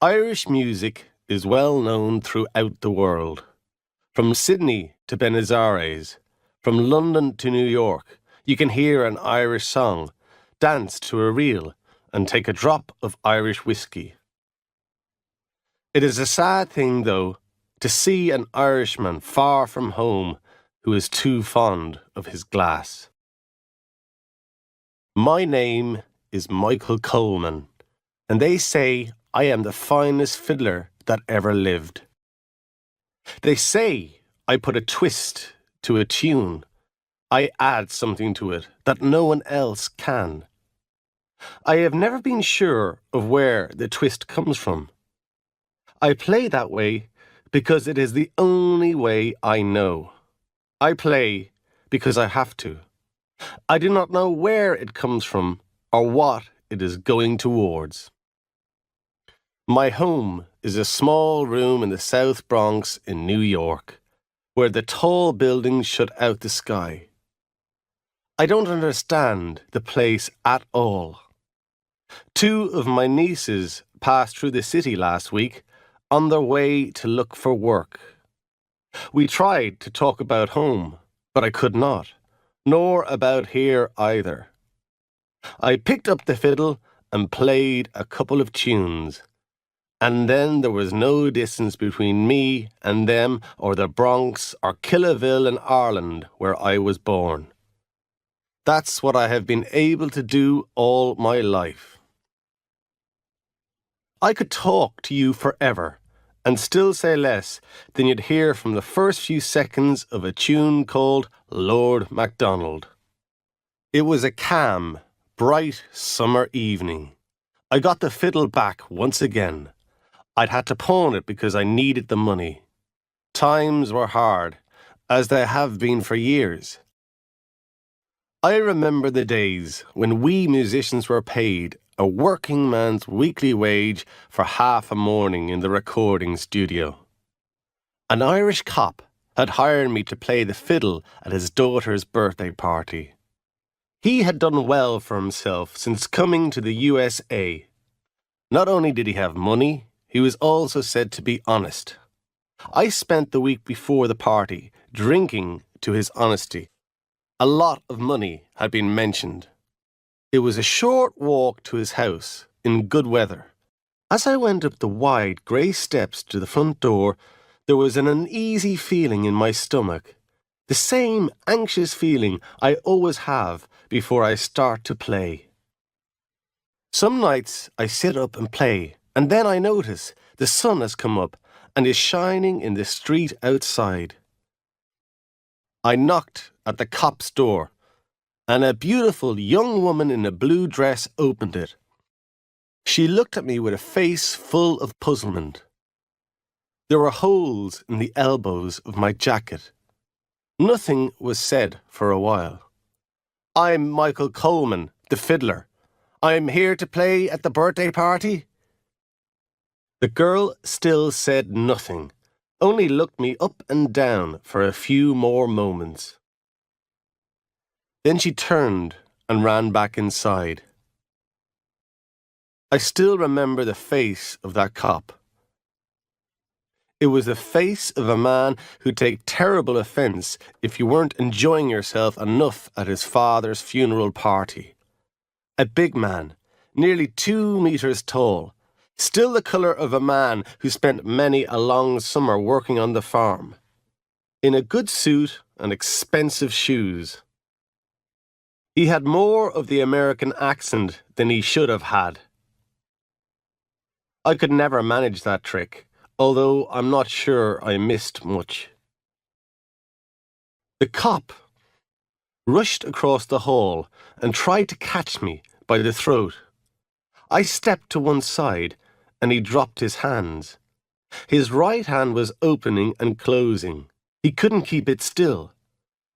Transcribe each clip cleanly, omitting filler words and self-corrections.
Irish music is well known throughout the world. From Sydney to Buenos Aires, from London to New York, you can hear an Irish song, dance to a reel, and take a drop of Irish whiskey. It is a sad thing, though, to see an Irishman far from home who is too fond of his glass. My name is Michael Coleman, and they say I am the finest fiddler that ever lived. They say I put a twist to a tune. I add something to it that no one else can. I have never been sure of where the twist comes from. I play that way because it is the only way I know. I play because I have to. I do not know where it comes from or what it is going towards. My home is a small room in the South Bronx in New York, where the tall buildings shut out the sky. I don't understand the place at all. 2 of my nieces passed through the city last week on their way to look for work. We tried to talk about home, but I could not, nor about here either. I picked up the fiddle and played a couple of tunes, and then there was no distance between me and them or the Bronx or Killaville in Ireland where I was born. That's what I have been able to do all my life. I could talk to you forever and still say less than you'd hear from the first few seconds of a tune called Lord MacDonald. It was a calm, bright summer evening. I got the fiddle back once again. I'd had to pawn it because I needed the money. Times were hard, as they have been for years. I remember the days when we musicians were paid a working man's weekly wage for half a morning in the recording studio. An Irish cop had hired me to play the fiddle at his daughter's birthday party. He had done well for himself since coming to the USA. Not only did he have money, he was also said to be honest. I spent the week before the party drinking to his honesty. A lot of money had been mentioned. It was a short walk to his house in good weather. As I went up the wide grey steps to the front door, there was an uneasy feeling in my stomach. The same anxious feeling I always have before I start to play. Some nights I sit up and play, and then I notice the sun has come up and is shining in the street outside. I knocked at the cop's door, and a beautiful young woman in a blue dress opened it. She looked at me with a face full of puzzlement. There were holes in the elbows of my jacket. Nothing was said for a while. "I'm Michael Coleman, the fiddler. I'm here to play at the birthday party." The girl still said nothing, only looked me up and down for a few more moments. Then she turned and ran back inside. I still remember the face of that cop. It was the face of a man who'd take terrible offence if you weren't enjoying yourself enough at his father's funeral party. A big man, nearly 2 meters tall, still the colour of a man who spent many a long summer working on the farm, in a good suit and expensive shoes. He had more of the American accent than he should have had. I could never manage that trick, although I'm not sure I missed much. The cop rushed across the hall and tried to catch me by the throat. I stepped to one side and he dropped his hands. His right hand was opening and closing. He couldn't keep it still.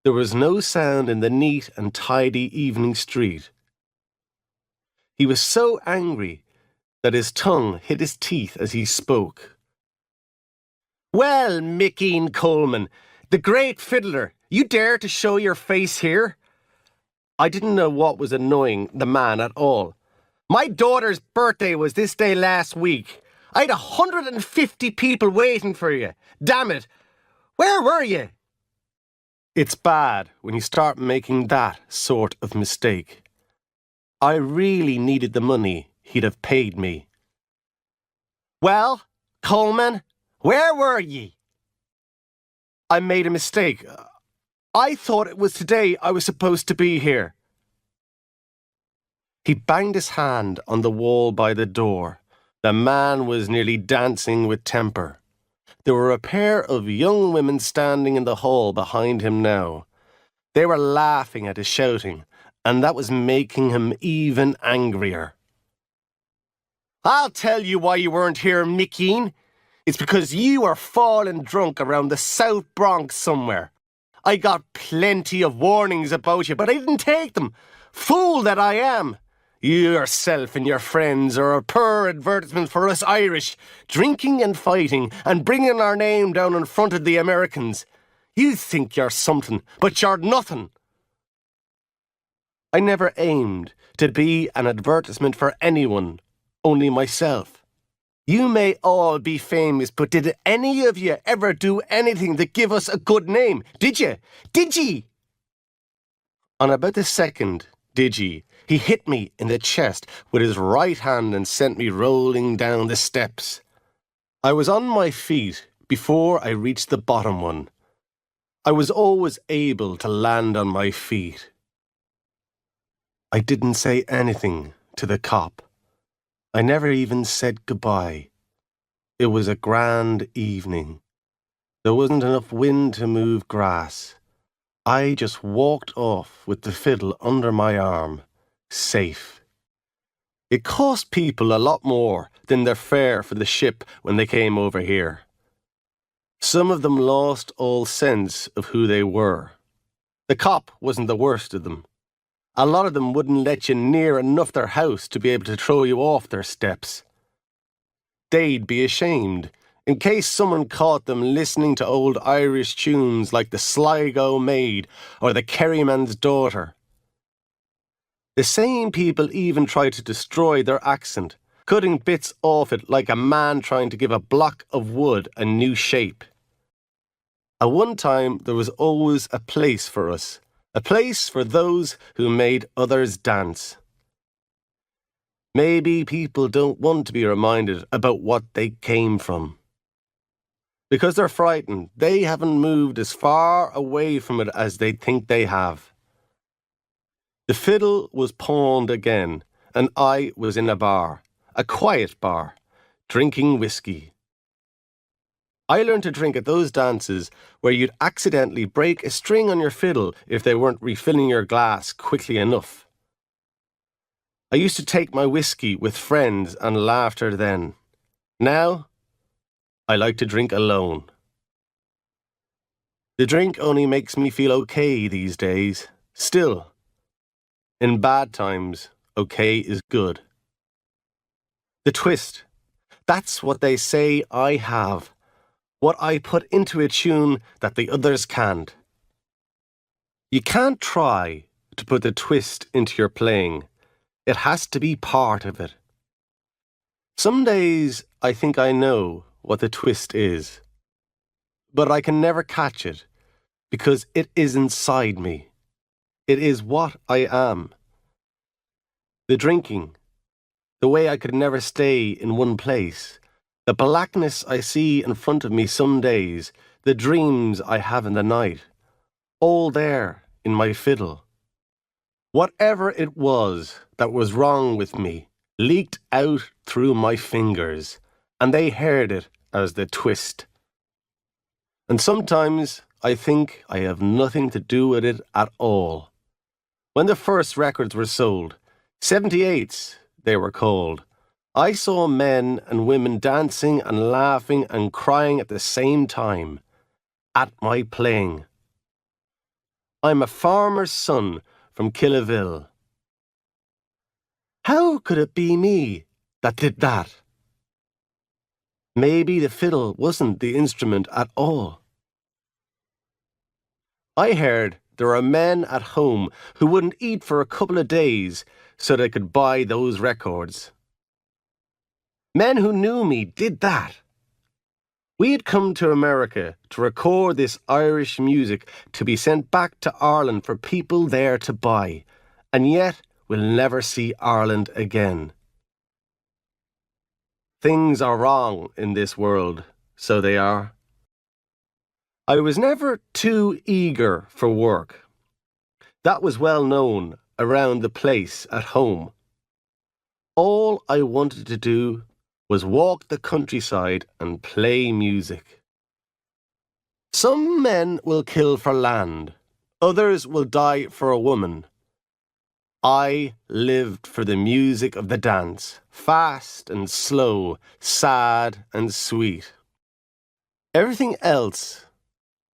There was no sound in the neat and tidy evening street. He was so angry that his tongue hit his teeth as he spoke. "Well, Mickeen Coleman, the great fiddler, you dare to show your face here?" I didn't know what was annoying the man at all. "My daughter's birthday was this day last week. I had 150 people waiting for you. Damn it. Where were you? It's bad when you start making that sort of mistake. I really needed the money he'd have paid me. Well, Coleman, where were ye? I made a mistake. I thought it was today I was supposed to be here. He banged his hand on the wall by the door. The man was nearly dancing with temper. There were a pair of young women standing in the hall behind him now. They were laughing at his shouting, and that was making him even angrier. I'll tell you why you weren't here, Mickeen. It's because you were falling drunk around the South Bronx somewhere. I got plenty of warnings about you, but I didn't take them. Fool that I am. You yourself and your friends are a poor advertisement for us Irish, drinking and fighting and bringing our name down in front of the Americans. You think you're something, but you're nothing. I never aimed to be an advertisement for anyone, only myself. You may all be famous, but did any of you ever do anything to give us a good name? Did you? Did ye? On about the second, did ye, he hit me in the chest with his right hand and sent me rolling down the steps. I was on my feet before I reached the bottom one. I was always able to land on my feet. I didn't say anything to the cop. I never even said goodbye. It was a grand evening. There wasn't enough wind to move grass. I just walked off with the fiddle under my arm, safe. It cost people a lot more than their fare for the ship when they came over here. Some of them lost all sense of who they were. The cop wasn't the worst of them. A lot of them wouldn't let you near enough their house to be able to throw you off their steps. They'd be ashamed in case someone caught them listening to old Irish tunes like the Sligo Maid or the Kerryman's Daughter. The same people even tried to destroy their accent, cutting bits off it like a man trying to give a block of wood a new shape. At one time, there was always a place for us, a place for those who made others dance. Maybe people don't want to be reminded about what they came from. Because they're frightened, they haven't moved as far away from it as they think they have. The fiddle was pawned again, and I was in a bar, a quiet bar, drinking whiskey. I learned to drink at those dances where you'd accidentally break a string on your fiddle if they weren't refilling your glass quickly enough. I used to take my whiskey with friends and laughter then. Now, I like to drink alone. The drink only makes me feel okay these days. Still, in bad times, okay is good. The twist. That's what they say I have. What I put into a tune that the others can't. You can't try to put the twist into your playing. It has to be part of it. Some days I think I know what the twist is, but I can never catch it because it is inside me. It is what I am. The drinking, the way I could never stay in one place, the blackness I see in front of me some days, the dreams I have in the night, all there in my fiddle. Whatever it was that was wrong with me leaked out through my fingers, and they heard it as the twist. And sometimes I think I have nothing to do with it at all. When the first records were sold, 78s they were called, I saw men and women dancing and laughing and crying at the same time, at my playing. I'm a farmer's son from Killaville. How could it be me that did that? Maybe the fiddle wasn't the instrument at all. I heard there were men at home who wouldn't eat for a couple of days so they could buy those records. Men who knew me did that. We had come to America to record this Irish music to be sent back to Ireland for people there to buy, and yet we'll never see Ireland again. Things are wrong in this world, so they are. I was never too eager for work. That was well known around the place at home. All I wanted to do was walk the countryside and play music. Some men will kill for land, others will die for a woman. I lived for the music of the dance, fast and slow, sad and sweet. Everything else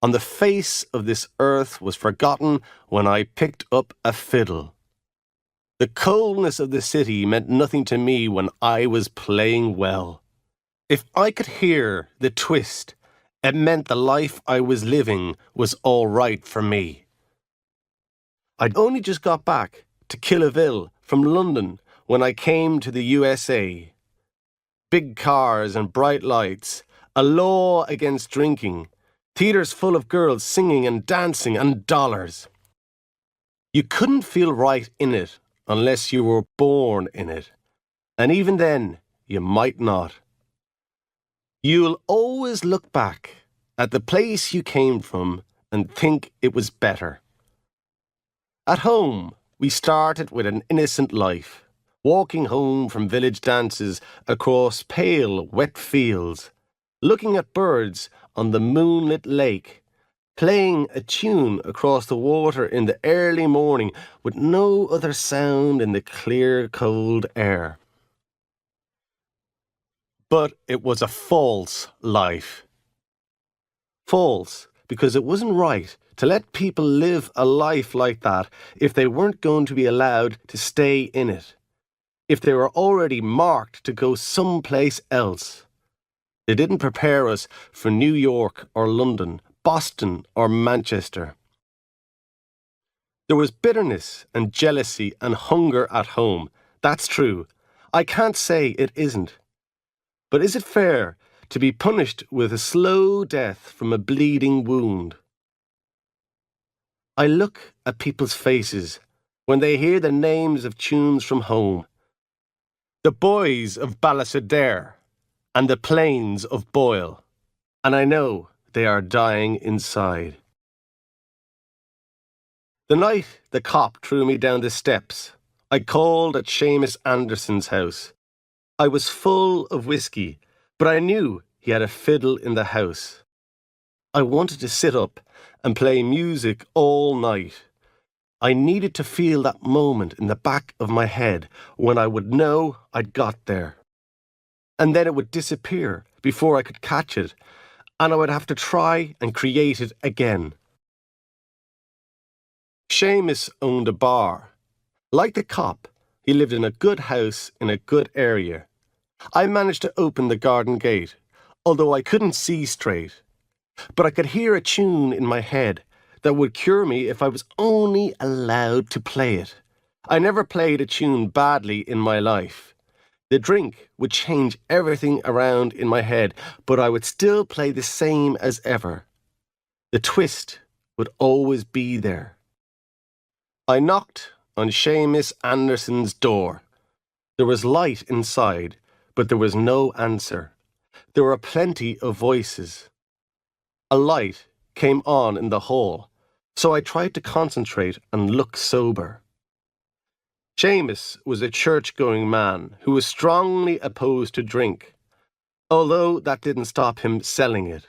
on the face of this earth was forgotten when I picked up a fiddle. The coldness of the city meant nothing to me when I was playing well. If I could hear the twist, it meant the life I was living was all right for me. I'd only just got back to Killaville from London when I came to the USA. Big cars and bright lights, a law against drinking, theatres full of girls singing and dancing, and dollars. You couldn't feel right in it unless you were born in it, and even then you might not. You'll always look back at the place you came from and think it was better. At home, we started with an innocent life, walking home from village dances across pale, wet fields, looking at birds on the moonlit lake, playing a tune across the water in the early morning with no other sound in the clear, cold air. But it was a false life. False because it wasn't right to let people live a life like that if they weren't going to be allowed to stay in it, if they were already marked to go someplace else. They didn't prepare us for New York or London, Boston or Manchester. There was bitterness and jealousy and hunger at home. That's true. I can't say it isn't. But is it fair to be punished with a slow death from a bleeding wound? I look at people's faces when they hear the names of tunes from home. The boys of Ballisadaire and the plains of Boyle, and I know they are dying inside. The night the cop threw me down the steps, I called at Seamus Anderson's house. I was full of whiskey, but I knew he had a fiddle in the house. I wanted to sit up and play music all night. I needed to feel that moment in the back of my head when I would know I'd got there. And then it would disappear before I could catch it, and I would have to try and create it again. Seamus owned a bar. Like the cop, he lived in a good house in a good area. I managed to open the garden gate, although I couldn't see straight. But I could hear a tune in my head that would cure me if I was only allowed to play it. I never played a tune badly in my life. The drink would change everything around in my head, but I would still play the same as ever. The twist would always be there. I knocked on Seamus Anderson's door. There was light inside, but there was no answer. There were plenty of voices. A light came on in the hall, so I tried to concentrate and look sober. Seamus was a church-going man who was strongly opposed to drink, although that didn't stop him selling it.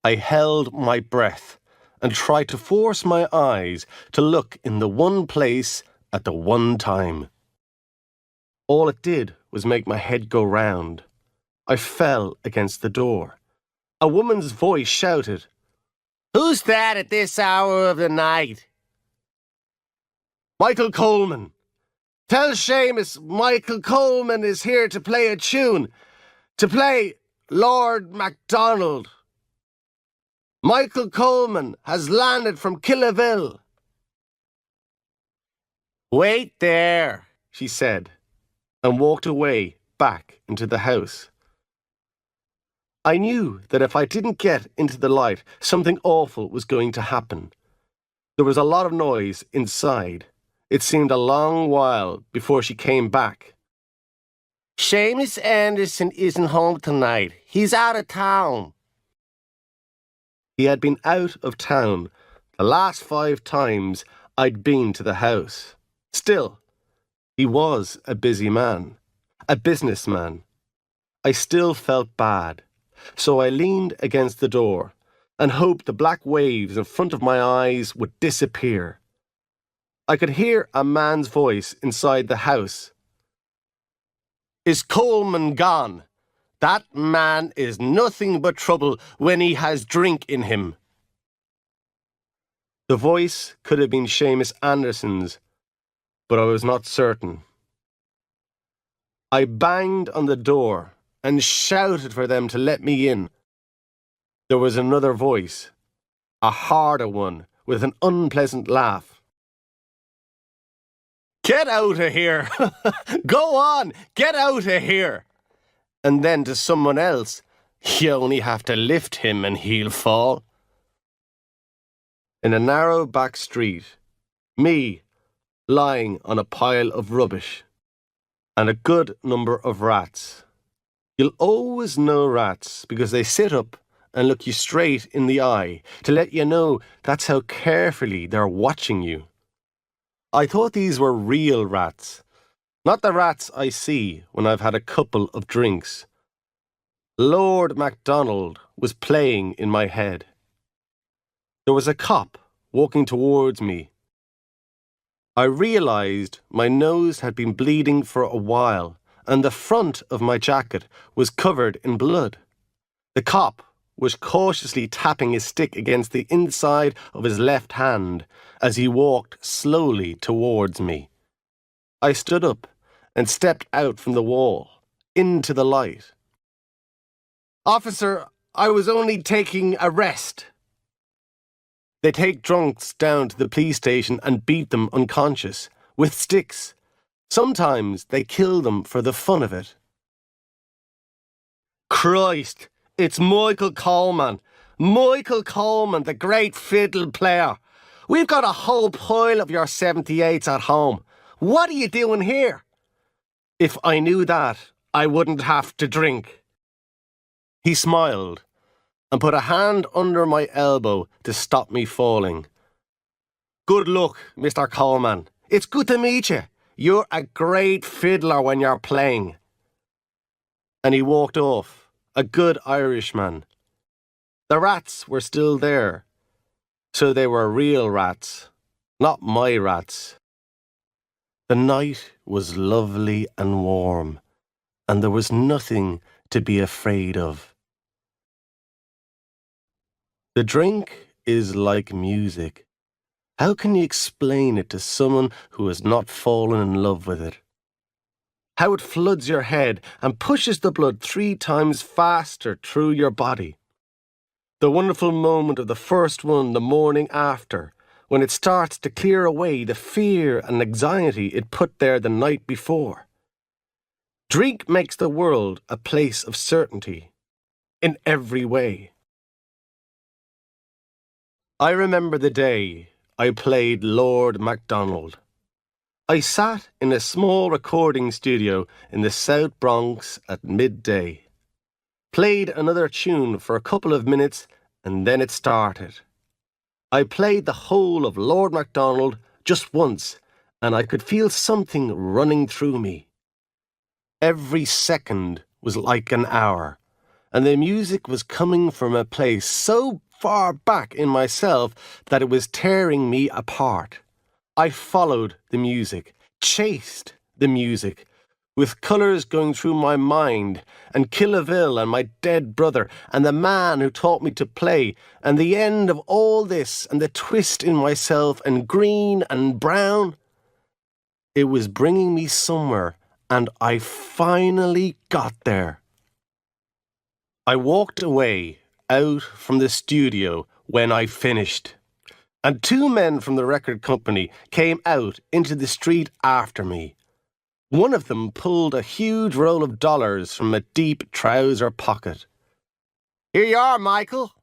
I held my breath and tried to force my eyes to look in the one place at the one time. All it did was make my head go round. I fell against the door. A woman's voice shouted, "Who's that at this hour of the night?" "Michael Coleman. Tell Seamus Michael Coleman is here to play a tune. To play Lord MacDonald. Michael Coleman has landed from Killaville." "Wait there," she said, and walked away, back into the house. I knew that if I didn't get into the light, something awful was going to happen. There was a lot of noise inside. It seemed a long while before she came back. "Seamus Anderson isn't home tonight. He's out of town." He had been out of town the last 5 times I'd been to the house. Still, he was a busy man, a businessman. I still felt bad, so I leaned against the door and hoped the black waves in front of my eyes would disappear. I could hear a man's voice inside the house. "Is Coleman gone? That man is nothing but trouble when he has drink in him." The voice could have been Seamus Anderson's, but I was not certain. I banged on the door and shouted for them to let me in. There was another voice, a harder one, with an unpleasant laugh. "Get out of here! Go on, get out of here!" And then to someone else, "You only have to lift him and he'll fall." In a narrow back street, me lying on a pile of rubbish, and a good number of rats. You'll always know rats because they sit up and look you straight in the eye to let you know that's how carefully they're watching you. I thought these were real rats, not the rats I see when I've had a couple of drinks. Lord MacDonald was playing in my head. There was a cop walking towards me. I realised my nose had been bleeding for a while and the front of my jacket was covered in blood. The cop was cautiously tapping his stick against the inside of his left hand as he walked slowly towards me. I stood up and stepped out from the wall, into the light. "Officer, I was only taking a rest." They take drunks down to the police station and beat them unconscious, with sticks. Sometimes they kill them for the fun of it. "Christ, it's Michael Coleman. Michael Coleman, the great fiddle player. We've got a whole pile of your 78s at home. What are you doing here?" "If I knew that, I wouldn't have to drink." He smiled and put a hand under my elbow to stop me falling. "Good luck, Mr. Coleman. It's good to meet you. You're a great fiddler when you're playing." And he walked off, a good Irishman. The rats were still there, so they were real rats, not my rats. The night was lovely and warm, and there was nothing to be afraid of. The drink is like music. How can you explain it to someone who has not fallen in love with it? How it floods your head and pushes the blood 3 times faster through your body. The wonderful moment of the first one the morning after, when it starts to clear away the fear and anxiety it put there the night before. Drink makes the world a place of certainty, in every way. I remember the day I played Lord MacDonald. I sat in a small recording studio in the South Bronx at midday. Played another tune for a couple of minutes and then it started. I played the whole of Lord MacDonald just once and I could feel something running through me. Every second was like an hour, and the music was coming from a place so far back in myself that it was tearing me apart. I followed the music, chased the music, with colours going through my mind, and Killaville and my dead brother, and the man who taught me to play, and the end of all this, and the twist in myself, and green and brown. It was bringing me somewhere, and I finally got there. I walked away out from the studio when I finished, and 2 men from the record company came out into the street after me. One of them pulled a huge roll of dollars from a deep trouser pocket. "Here you are, Michael.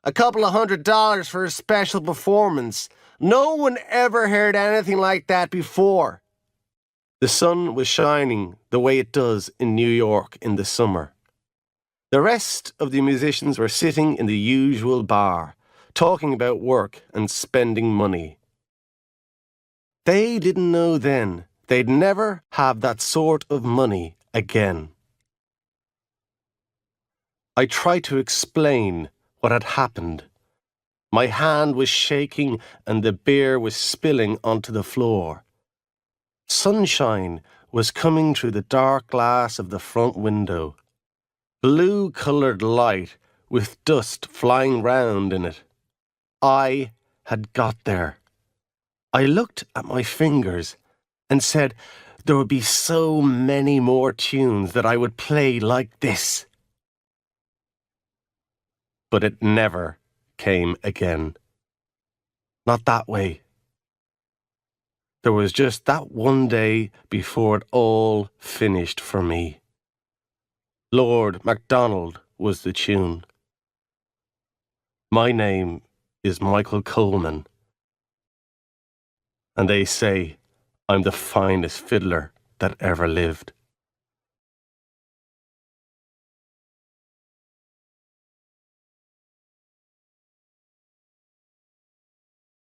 A couple of $100 for a special performance. No one ever heard anything like that before." The sun was shining the way it does in New York in the summer. The rest of the musicians were sitting in the usual bar, talking about work and spending money. They didn't know then they'd never have that sort of money again. I tried to explain what had happened. My hand was shaking and the beer was spilling onto the floor. Sunshine was coming through the dark glass of the front window. Blue-coloured light with dust flying round in it. I had got there. I looked at my fingers and said there would be so many more tunes that I would play like this. But it never came again. Not that way. There was just that one day before it all finished for me. Lord MacDonald was the tune. My name is Michael Coleman, and they say I'm the finest fiddler that ever lived.